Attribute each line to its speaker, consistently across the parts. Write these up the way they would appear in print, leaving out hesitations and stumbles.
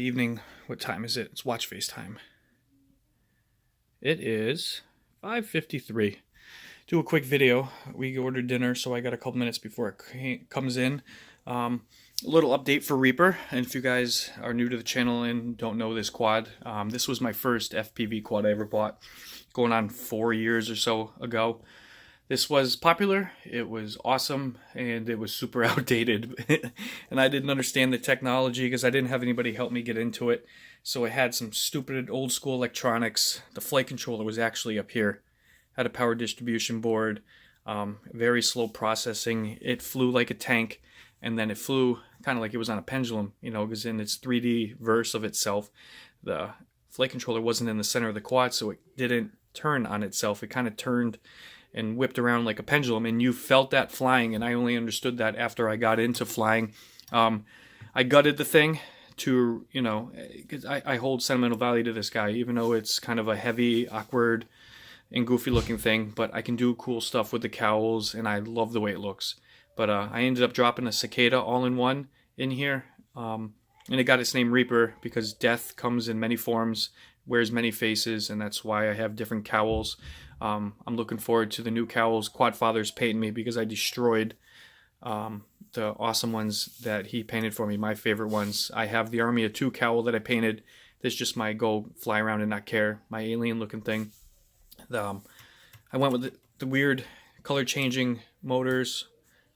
Speaker 1: Evening. What time is it? It's watch face time. It is 5:53. Do a quick video. We ordered dinner, so I got a couple minutes before it comes in. A little update for Reaper, and if you guys are new to the channel and don't know this quad, this was my first FPV quad I ever bought, going on 4 years or so ago. This was popular, it was awesome, and it was super outdated. And I didn't understand the technology because I didn't have anybody help me get into it. So it had some stupid old school electronics. The flight controller was actually up here. Had a power distribution board, very slow processing. It flew like a tank, and then it flew kind of like it was on a pendulum, you know, because in its 3D verse of itself, the flight controller wasn't in the center of the quad, so it didn't turn on itself. It kind of turned and whipped around like a pendulum, and you felt that flying, and I only understood that after I got into flying. I gutted the thing to, you know, because I hold sentimental value to this guy, even though it's kind of a heavy, awkward, and goofy looking thing, but I can do cool stuff with the cowls, and I love the way it looks. But I ended up dropping a cicada all-in-one in here, and it got its name Reaper because death comes in many forms, wears many faces, and that's why I have different cowls. I'm looking forward to the new cowls Quadfather's painting me because I destroyed the awesome ones that he painted for me, my favorite ones. I have the Army of Two cowl that I painted. This is just my go fly around and not care, my alien looking thing. I went with the weird color changing motors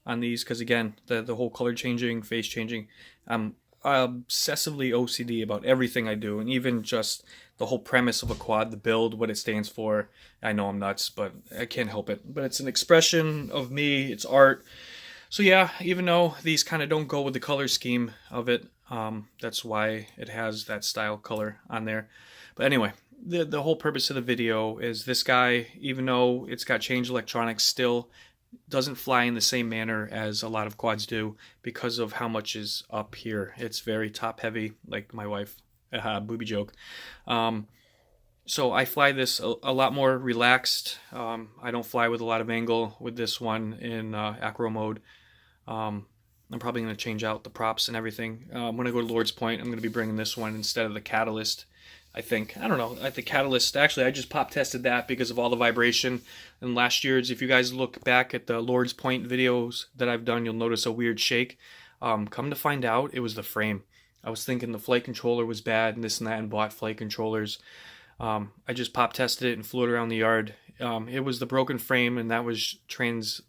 Speaker 1: on these because, again, the whole color changing, face changing, I'm obsessively OCD about everything I do, and even just the whole premise of a quad, the build, what it stands for. I know I'm nuts, but I can't help it. But it's an expression of me, it's art. So yeah, even though these kind of don't go with the color scheme of it, that's why it has that style color on there. But anyway, the whole purpose of the video is this guy, even though it's got changed electronics, still doesn't fly in the same manner as a lot of quads do because of how much is up here. It's very top heavy, like my wife, booby joke. So I fly this a lot more relaxed. I don't fly with a lot of angle with this one in acro mode. I'm probably going to change out the props and everything. When I go to Lord's Point, I'm going to be bringing this one instead of the Catalyst. I think, I don't know, I think Catalyst, actually I just pop tested that because of all the vibration. And last year's, if you guys look back at the Lord's Point videos that I've done, you'll notice a weird shake. Come to find out, it was the frame. I was thinking the flight controller was bad and this and that, and bought flight controllers. I just pop tested it and flew it around the yard. It was the broken frame, and that was it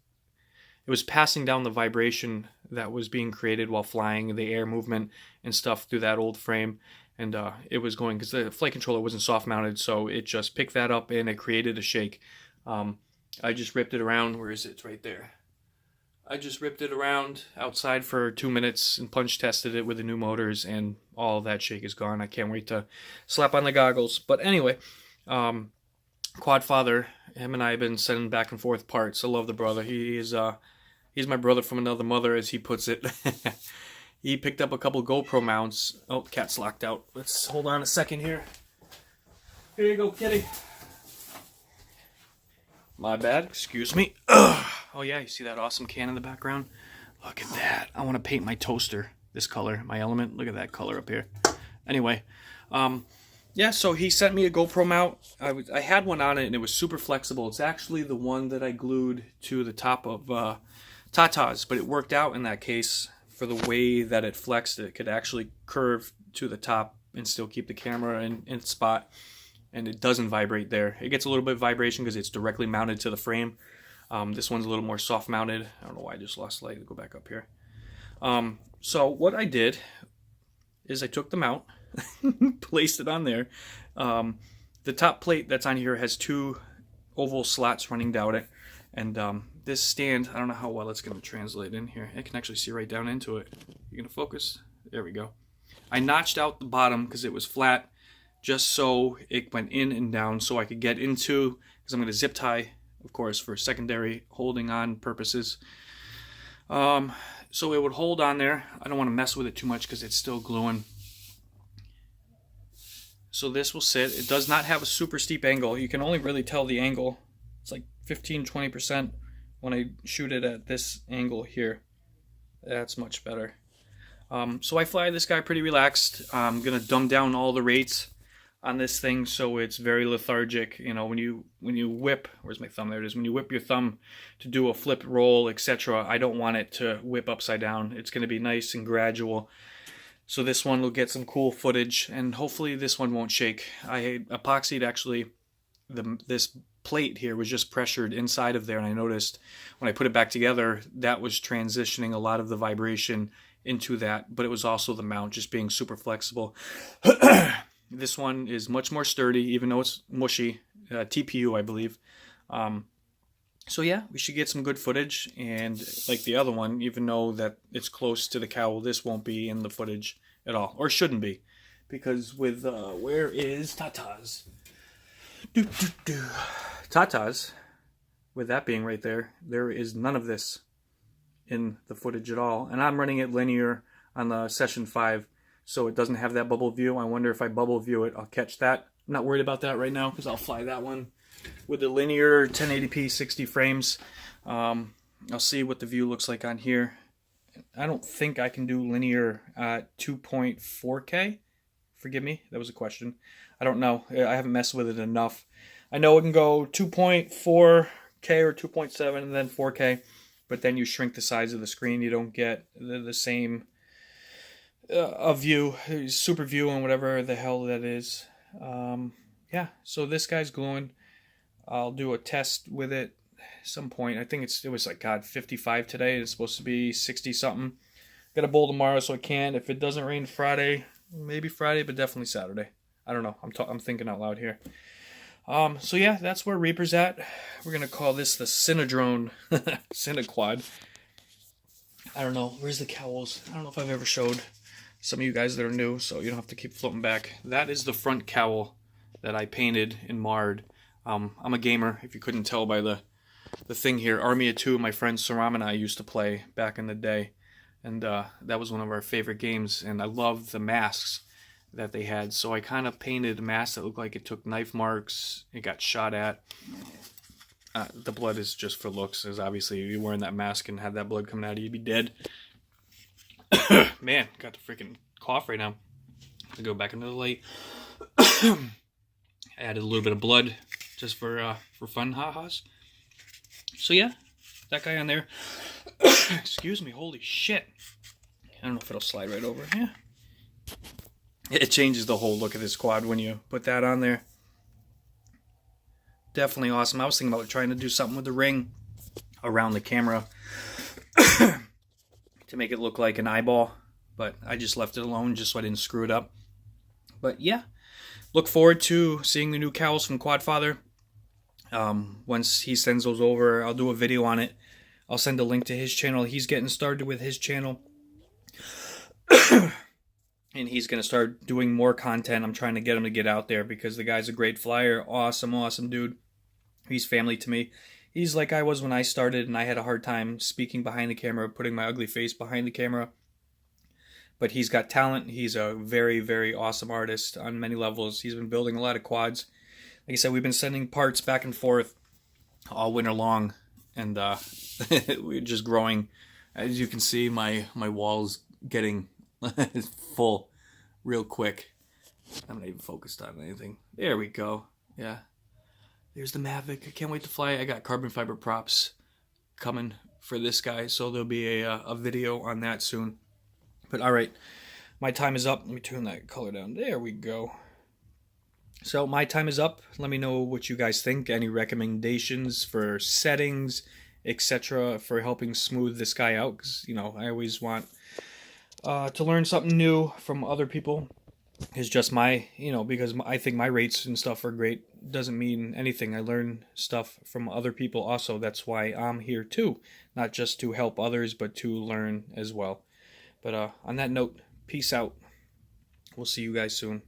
Speaker 1: was passing down the vibration that was being created while flying, the air movement and stuff through that old frame. And it was going, because the flight controller wasn't soft mounted, so it just picked that up and it created a shake. I just ripped it around. Where is it? It's right there. I just ripped it around outside for 2 minutes and punch tested it with the new motors, and all that shake is gone. I can't wait to slap on the goggles. But anyway, Quadfather, him and I have been sending back and forth parts. I love the brother. He's my brother from another mother, as he puts it. He picked up a couple GoPro mounts. Oh, the cat's locked out. Let's hold on a second here. Here you go, kitty. My bad. Excuse me. Ugh. Oh, yeah, you see that awesome can in the background? Look at that. I want to paint my toaster this color, my element. Look at that color up here. Anyway, yeah, so he sent me a GoPro mount. I had one on it, and it was super flexible. It's actually the one that I glued to the top of Tata's, but it worked out in that case. For the way that it flexed, it could actually curve to the top and still keep the camera in its spot, and it doesn't vibrate there. It gets a little bit of vibration because it's directly mounted to the frame. This one's a little more soft mounted. I don't know why I just lost light. Go back up here. So what I did is I took the mount, placed it on there. The top plate that's on here has 2 oval slots running down it, and this stand, I don't know how well it's going to translate in here. I can actually see right down into it. You going to focus? There we go. I notched out the bottom because it was flat, just so it went in and down so I could get into, because I'm going to zip tie, of course, for secondary holding on purposes. So it would hold on there. I don't want to mess with it too much because it's still gluing. So this will sit. It does not have a super steep angle. You can only really tell the angle. It's like 15-20% when I shoot it at this angle here. That's much better. So I fly this guy pretty relaxed. I'm gonna dumb down all the rates on this thing so it's very lethargic. You know, when you whip, where's my thumb? There it is. When you whip your thumb to do a flip, roll, etc., I don't want it to whip upside down. It's gonna be nice and gradual. So this one will get some cool footage, and hopefully this one won't shake. I epoxied actually. This plate here was just pressured inside of there, and I noticed when I put it back together that was transitioning a lot of the vibration into that, but it was also the mount just being super flexible. This one is much more sturdy, even though it's mushy. TPU, I believe. So yeah, we should get some good footage, and like the other one, even though that it's close to the cowl, this won't be in the footage at all, or shouldn't be, because with where is Tata's? Tata's, with that being right there, there is none of this in the footage at all, and I'm running it linear on the session 5, so it doesn't have that bubble view. I wonder if I bubble view it, I'll catch that. I'm not worried about that right now because I'll fly that one with the linear 1080p 60 frames. I'll see what the view looks like on here. I don't think I can do linear 2.4K. Forgive me, that was a question. I don't know. I haven't messed with it enough. I know it can go 2.4K or 2.7 and then 4K, but then you shrink the size of the screen. You don't get the same view, super view, and whatever the hell that is. Yeah, so this guy's glowing. I'll do a test with it some point. I think it was like, God, 55 today. It's supposed to be 60 something. Got a bowl tomorrow, so I can. If it doesn't rain Friday, maybe Friday, but definitely Saturday. I don't know. I'm thinking out loud here. So yeah, that's where Reaper's at. We're gonna call this the Cinedrone Cinequad. I don't know. Where's the cowls? I don't know if I've ever showed some of you guys that are new, so you don't have to keep floating back. That is the front cowl that I painted and marred. I'm a gamer, if you couldn't tell by the thing here. Army of Two, my friend Saram and I used to play back in the day, and that was one of our favorite games, and I loved the masks that they had, so I kind of painted a mask that looked like it took knife marks, it got shot at. The blood is just for looks, as obviously if you're wearing that mask and had that blood coming out of you, you'd be dead. Man, got the freaking cough right now. To go back into the light. I added a little bit of blood just for fun, ha-has. So yeah, that guy on there. Excuse me, holy shit. I don't know if it'll slide right over. Yeah. It changes the whole look of this quad when you put that on there. Definitely awesome. I was thinking about trying to do something with the ring around the camera to make it look like an eyeball, but I just left it alone just so I didn't screw it up. But yeah, look forward to seeing the new cowls from Quadfather. Once he sends those over, I'll do a video on it. I'll send a link to his channel. He's getting started with his channel. And he's going to start doing more content. I'm trying to get him to get out there because the guy's a great flyer. Awesome, awesome dude. He's family to me. He's like I was when I started, and I had a hard time speaking behind the camera, putting my ugly face behind the camera. But he's got talent. He's a very, very awesome artist on many levels. He's been building a lot of quads. Like I said, we've been sending parts back and forth all winter long, and we're just growing. As you can see, my wall's getting full real quick. I'm not even focused on anything. There we go. Yeah. There's the Mavic. I can't wait to fly. I got carbon fiber props coming for this guy, so there'll be a video on that soon. But all right, my time is up. Let me turn that color down. There we go. So my time is up. Let me know what you guys think. Any recommendations for settings, etc., for helping smooth this guy out? Because, you know, I always want to learn something new from other people. It's just my, you know, because I think my rates and stuff are great. Doesn't mean anything. I learn stuff from other people also. That's why I'm here too. Not just to help others, but to learn as well. But on that note, peace out. We'll see you guys soon.